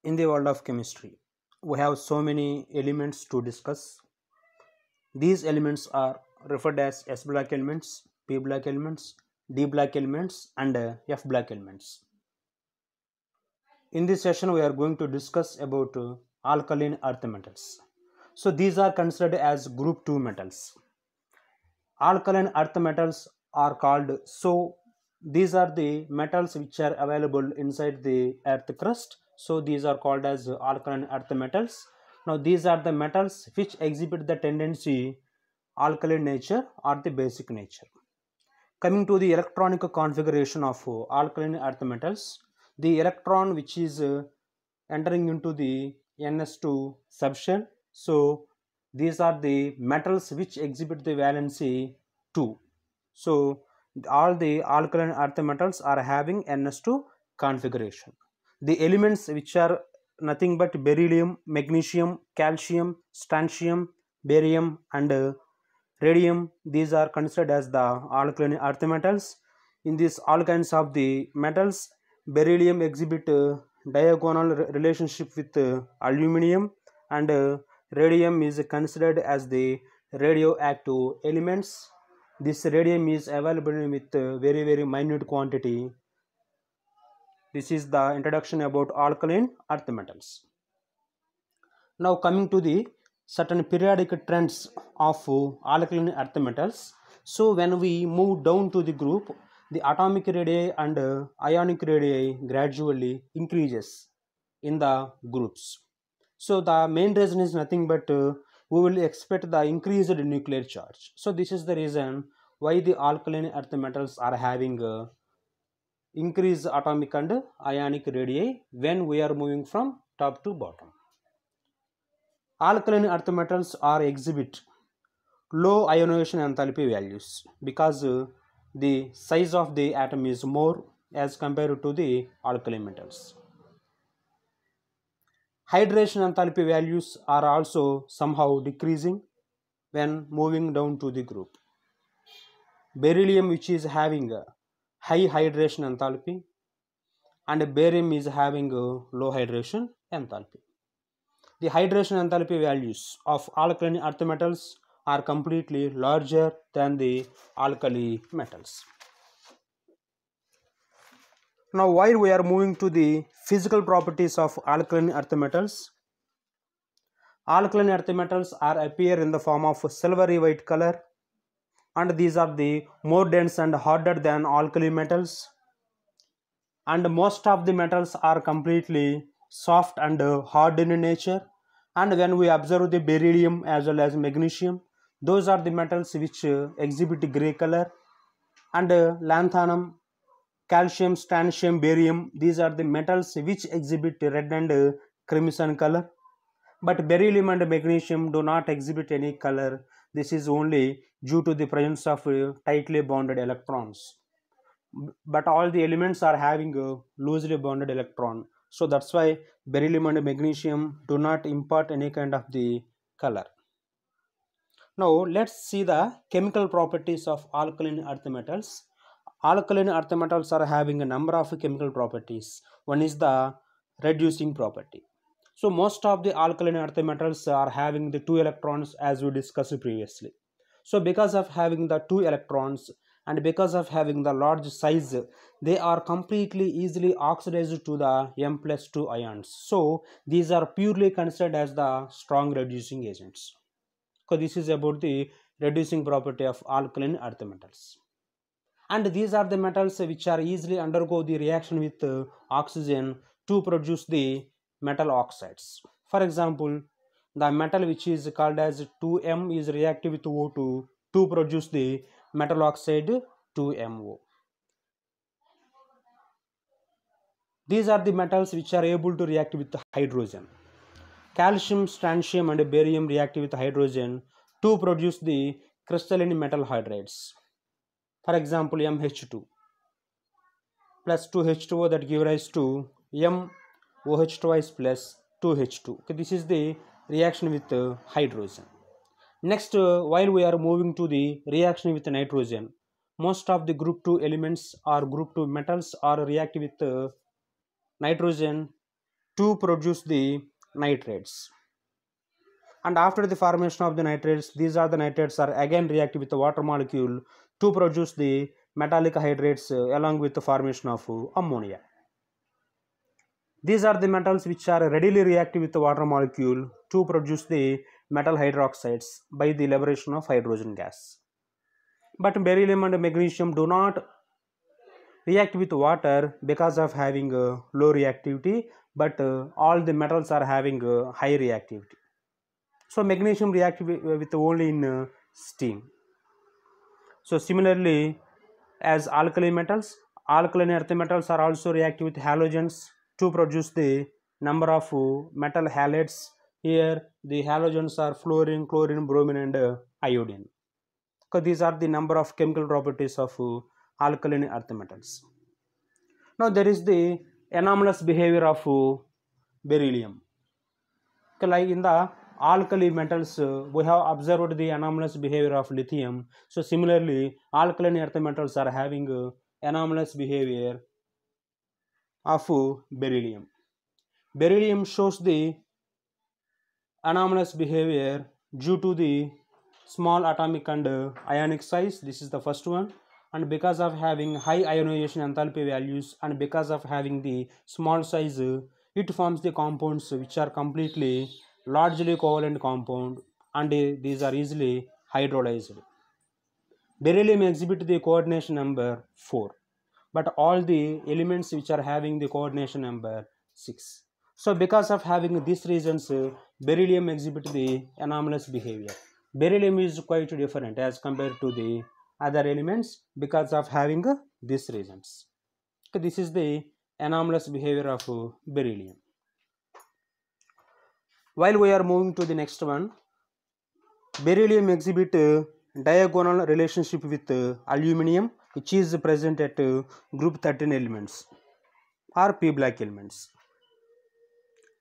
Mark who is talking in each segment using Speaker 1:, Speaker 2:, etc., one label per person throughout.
Speaker 1: In the world of chemistry, we have so many elements to discuss. These elements are referred as S block elements, P block elements, D block elements, and F block elements. In this session, we are going to discuss about alkaline earth metals. So these are considered as group 2 metals. Alkaline earth metals are called, so these are the metals which are available inside the earth crust. So these are called as alkaline earth metals. Now these are the metals which exhibit the tendency alkaline nature or the basic nature. Coming to the electronic configuration of alkaline earth metals, the electron which is entering into the Ns2 subshell. So these are the metals which exhibit the valency 2. So all the alkaline earth metals are having Ns2 configuration. The elements which are nothing but beryllium, magnesium, calcium, strontium, barium, and radium, these are considered as the alkaline earth metals. In these alkynes of the metals, beryllium exhibit diagonal relationship with aluminum, and radium is considered as the radioactive elements. This radium is available with very minute quantity. This is the introduction about alkaline earth metals. Now coming to the certain periodic trends of alkaline earth metals. So when we move down to the group, the atomic radii and ionic radii gradually increases in the groups. So the main reason is nothing but we will expect the increased nuclear charge. So this is the reason why the alkaline earth metals are having increased atomic and ionic radii when we are moving from top to bottom. Alkaline earth metals are exhibit low ionization enthalpy values because the size of the atom is more as compared to the alkali metals. Hydration enthalpy values are also somehow decreasing when moving down to the group. Beryllium, which is having a high hydration enthalpy, and barium is having a low hydration enthalpy. The hydration enthalpy values of alkaline earth metals are completely larger than the alkali metals. Now while we are moving to the physical properties of alkaline earth metals, alkaline earth metals are appear in the form of silvery white color, and these are the more dense and harder than alkali metals, and most of the metals are completely soft and hard in nature. And when we observe the beryllium as well as magnesium, those are the metals which exhibit gray color, and lanthanum, calcium, strontium, barium, these are the metals which exhibit red and crimson color. But beryllium and magnesium do not exhibit any color. This is only due to the presence of tightly bonded electrons. But all the elements are having a loosely bonded electron. So that's why beryllium and magnesium do not impart any kind of the color. Now let's see the chemical properties of alkaline earth metals. Alkaline earth metals are having a number of chemical properties. One is the reducing property. So most of the alkaline earth metals are having the 2 electrons as we discussed previously. So because of having the 2 electrons and because of having the large size, they are completely easily oxidized to the M+2 ions. So these are purely considered as the strong reducing agents. So this is about the reducing property of alkaline earth metals. And these are the metals which are easily undergo the reaction with oxygen to produce the metal oxides. For example, the metal which is called as 2M is reactive with O2 to produce the metal oxide 2MO. These are the metals which are able to react with hydrogen. Calcium, strontium, and barium react with hydrogen to produce the crystalline metal hydrides. For example, MH2 plus 2H2O that give rise to MOH twice plus 2H2. Okay, this is the reaction with hydrogen. Next, while we are moving to the reaction with nitrogen, most of the group 2 elements or group 2 metals are reactive with nitrogen to produce the nitrates. And after the formation of the nitrates, these are the nitrates are again reactive with the water molecule to produce the metallic hydrates along with the formation of ammonia. These are the metals which are readily reactive with the water molecule to produce the metal hydroxides by the liberation of hydrogen gas. But beryllium and magnesium do not react with water because of having low reactivity, but all the metals are having high reactivity. So magnesium reacts with only in steam. So similarly, as alkali metals, alkaline earth metals are also reactive with halogens to produce the number of metal halides. Here the halogens are fluorine, chlorine, bromine and iodine. So these are the number of chemical properties of alkaline earth metals. Now there is the anomalous behavior of beryllium. Like in the alkali metals, we have observed the anomalous behavior of lithium. So similarly, alkaline earth metals are having anomalous behavior of beryllium. Beryllium shows the anomalous behavior due to the small atomic and ionic size. This is the first one. And because of having high ionization enthalpy values and because of having the small size, it forms the compounds which are completely largely covalent compound, and these are easily hydrolyzed. Beryllium exhibit the coordination number 4, but all the elements which are having the coordination number 6. So because of having these reasons, beryllium exhibit the anomalous behavior. Beryllium is quite different as compared to the other elements because of having these reasons. Okay, this is the anomalous behavior of beryllium. While we are moving to the next one, beryllium exhibit diagonal relationship with aluminum, which is present at group 13 elements or p black elements.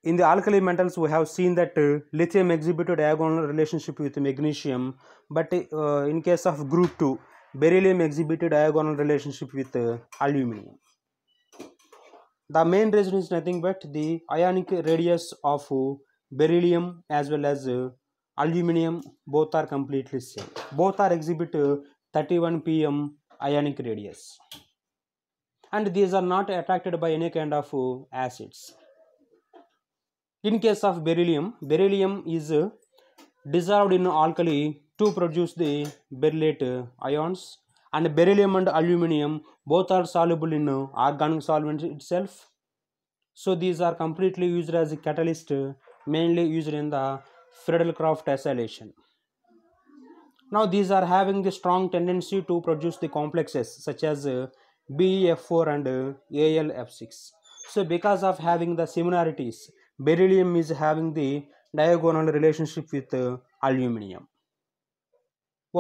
Speaker 1: In the alkali metals, we have seen that lithium exhibited diagonal relationship with magnesium, but in case of group 2, beryllium exhibited diagonal relationship with aluminum. The main reason is nothing but the ionic radius of beryllium as well as aluminum, both are completely same. Both are exhibit 31 pm ionic radius, and these are not attracted by any kind of acids. In case of beryllium, beryllium is dissolved in alkali to produce the berylate ions, and beryllium and aluminum both are soluble in organic solvent itself. So these are completely used as a catalyst, mainly used in the Friedel-Crafts acylation. Now these are having the strong tendency to produce the complexes such as BeF4 and AlF6. So because of having the similarities, beryllium is having the diagonal relationship with aluminum.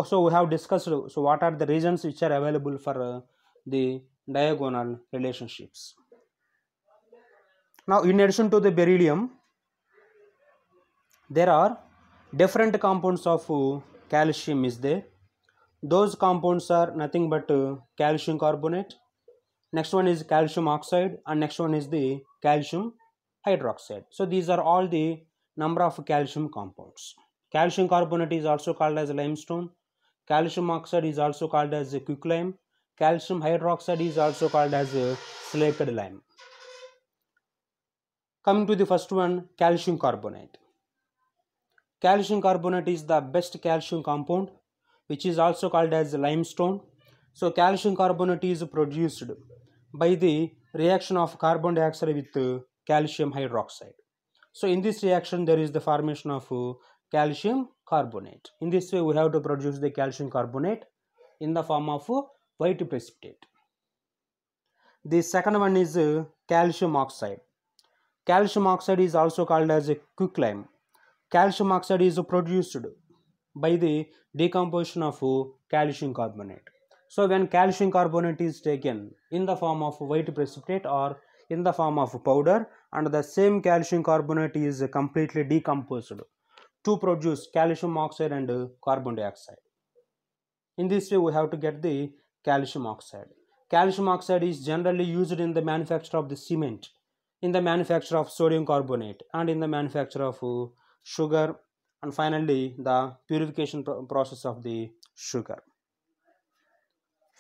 Speaker 1: So we have discussed, so what are the reasons which are available for the diagonal relationships. Now in addition to the beryllium, there are different compounds of calcium is there. Those compounds are nothing but calcium carbonate, next one is calcium oxide, and next one is the calcium hydroxide. So these are all the number of calcium compounds. Calcium carbonate is also called as limestone, calcium oxide is also called as quicklime, calcium hydroxide is also called as slaked lime. Coming to the first one, calcium carbonate. Calcium carbonate is the best calcium compound, which is also called as limestone. So calcium carbonate is produced by the reaction of carbon dioxide with calcium hydroxide. So in this reaction there is the formation of calcium carbonate. In this way we have to produce the calcium carbonate in the form of white precipitate. The second one is calcium oxide. Calcium oxide is also called as a quicklime. Calcium oxide is produced by the decomposition of calcium carbonate. So when calcium carbonate is taken in the form of white precipitate or in the form of powder, and the same calcium carbonate is completely decomposed to produce calcium oxide and carbon dioxide. In this way we have to get the calcium oxide. Calcium oxide is generally used in the manufacture of the cement in the manufacture of sodium carbonate and in the manufacture of sugar, and finally the purification process of the sugar.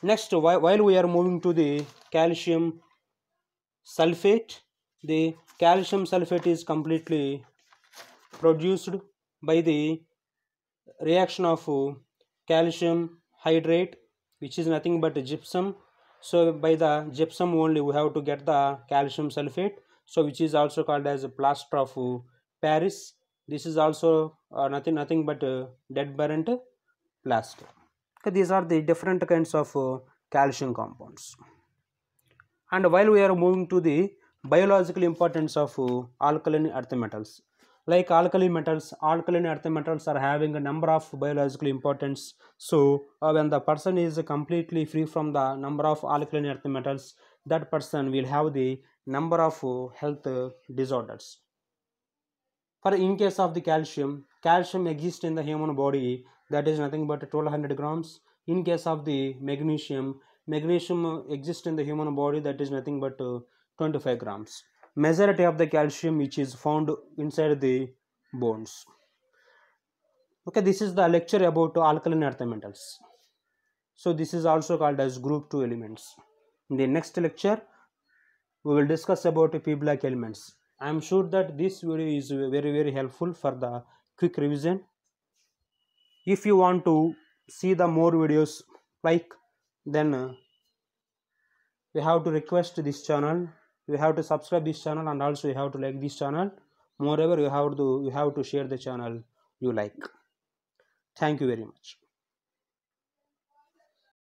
Speaker 1: Next, while we are moving to the calcium sulfate, the calcium sulfate is completely produced by the reaction of calcium hydrate, which is nothing but gypsum. So by the gypsum only we have to get the calcium sulfate, so which is also called as a plaster of Paris. This is also nothing but dead burnt plaster. Okay, these are the different kinds of calcium compounds. And while we are moving to the biological importance of alkaline earth metals, like alkaline earth metals are having a number of biological importance. So when the person is completely free from the number of alkaline earth metals, that person will have the number of health disorders. For in case of the calcium exists in the human body, that is nothing but 1200 grams. In case of the magnesium exists in the human body, that is nothing but 25 grams. Majority of the calcium which is found inside the bones. Okay, this is the lecture about alkaline earth metals. So this is also called as group 2 elements. In the next lecture, we will discuss about p block elements. I am sure that this video is very helpful for the quick revision. If you want to see the more videos like, then you have to request this channel, you have to subscribe this channel, and also you have to like this channel. Moreover, you have to share the channel you like. Thank you very much.